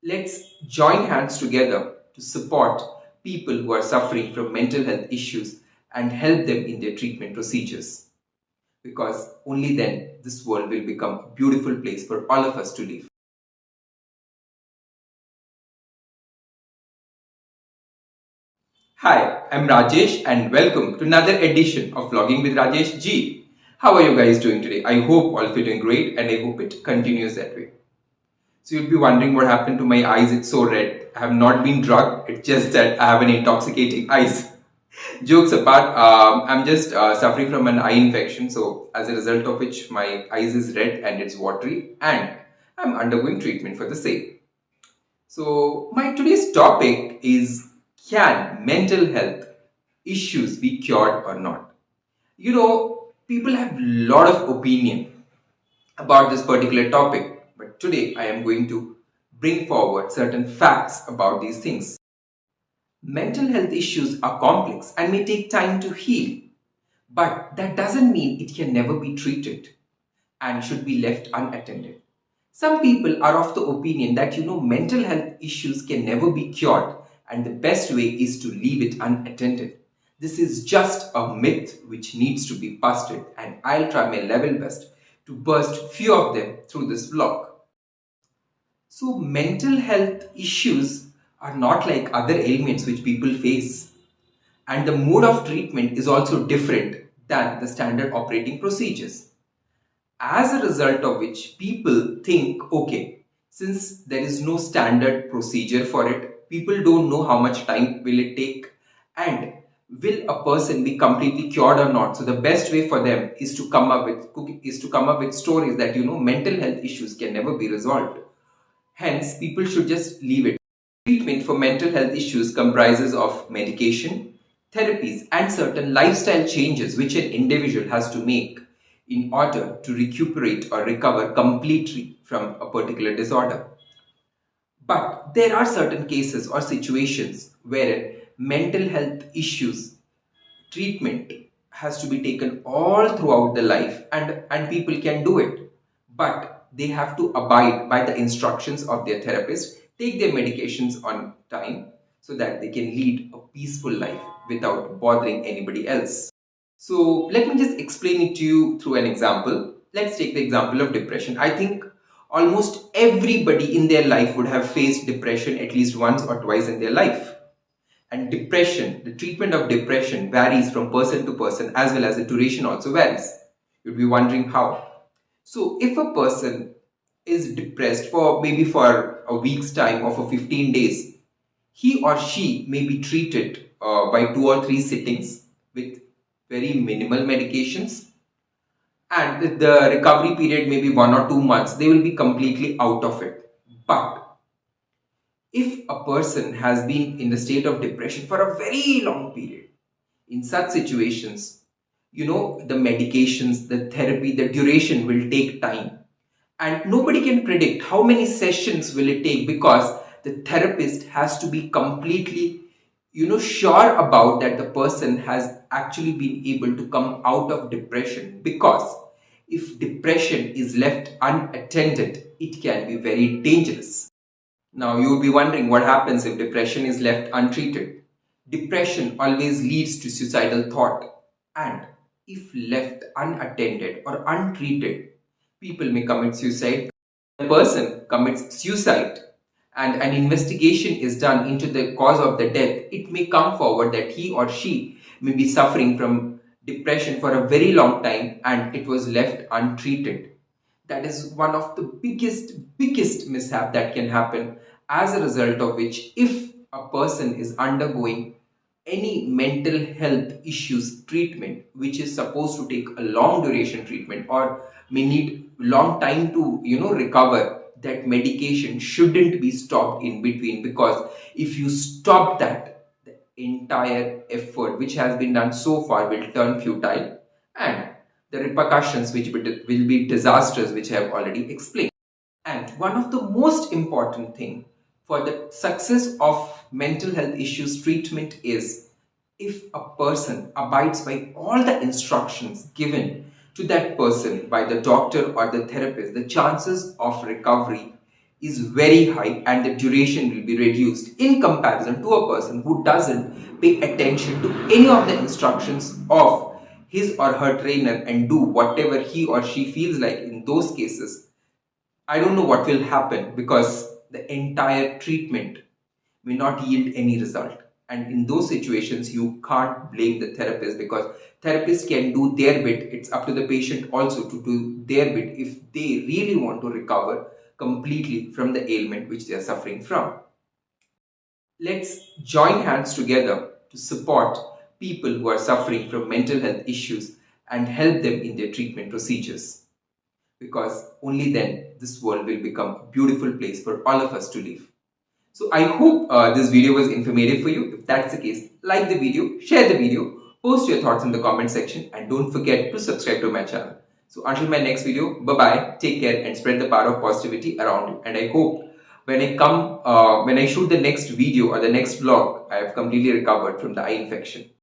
Let's join hands together to support people who are suffering from mental health issues and help them in their treatment procedures. Because only then this world will become a beautiful place for all of us to live. Hi, I'm Rajesh and welcome to another edition of Vlogging with Rajesh G. How are you guys doing today? I hope all of you are doing great and I hope it continues that way. So you'll be wondering what happened to my eyes, it's so red. I have not been drugged, it's just that I have an intoxicating eyes. Jokes apart, I'm just suffering from an eye infection, so as a result of which my eyes is red and it's watery and I'm undergoing treatment for the same. So my today's topic is, can mental health issues be cured or not? People have a lot of opinion about this particular topic, but today I am going to bring forward certain facts about these things. Mental health issues are complex and may take time to heal, but that doesn't mean it can never be treated and should be left unattended. Some people are of the opinion that mental health issues can never be cured and the best way is to leave it unattended. This is just a myth which needs to be busted, and I'll try my level best to burst few of them through this vlog. So mental health issues are not like other ailments which people face, and the mode of treatment is also different than the standard operating procedures. As a result of which people think, okay, since there is no standard procedure for it, people don't know how much time will it take and will a person be completely cured or not. So the best way for them is to come up with stories that mental health issues can never be resolved. Hence, people should just leave it. Treatment for mental health issues comprises of medication, therapies, and certain lifestyle changes which an individual has to make in order to recuperate or recover completely from a particular disorder. But there are certain cases or situations where mental health issues treatment has to be taken all throughout the life, and people can do it, but they have to abide by the instructions of their therapist, take their medications on time so that they can lead a peaceful life without bothering anybody else. So let me just explain it to you through an example. Let's take the example of depression. I think almost everybody in their life would have faced depression at least once or twice in their life. And depression, the treatment of depression varies from person to person, as well as the duration also varies. You'd be wondering how. So if a person is depressed for maybe for a week's time or for 15 days, he or she may be treated by 2 or 3 sittings with very minimal medications, and the recovery period may be 1 or 2 months. They will be completely out of it. But if a person has been in the state of depression for a very long period, in such situations, the medications, the therapy, the duration will take time. And nobody can predict how many sessions will it take, because the therapist has to be completely, sure about that the person has actually been able to come out of depression. Because if depression is left unattended, it can be very dangerous. Now, you would be wondering what happens if depression is left untreated. Depression always leads to suicidal thought, and if left unattended or untreated, people may commit suicide. The person commits suicide and an investigation is done into the cause of the death. It may come forward that he or she may be suffering from depression for a very long time and it was left untreated. That is one of the biggest mishap that can happen, as a result of which, if a person is undergoing any mental health issues treatment which is supposed to take a long duration treatment or may need long time to recover, that medication shouldn't be stopped in between, because if you stop that, the entire effort which has been done so far will turn futile, and the repercussions which will be disastrous, which I have already explained. And one of the most important thing for the success of mental health issues treatment is, if a person abides by all the instructions given to that person by the doctor or the therapist, the chances of recovery is very high and the duration will be reduced in comparison to a person who doesn't pay attention to any of the instructions of his or her trainer and do whatever he or she feels like. In those cases, I don't know what will happen, because the entire treatment may not yield any result. And in those situations, you can't blame the therapist, because therapists can do their bit. It's up to the patient also to do their bit if they really want to recover completely from the ailment which they are suffering from. Let's join hands together to support people who are suffering from mental health issues and help them in their treatment procedures, because only then this world will become a beautiful place for all of us to live. So I hope this video was informative for you. If that's the case, like the video, share the video, post your thoughts in the comment section, and don't forget to subscribe to my channel. So until my next video, bye bye, take care and spread the power of positivity around you. And I hope when I shoot the next video or the next vlog, I have completely recovered from the eye infection.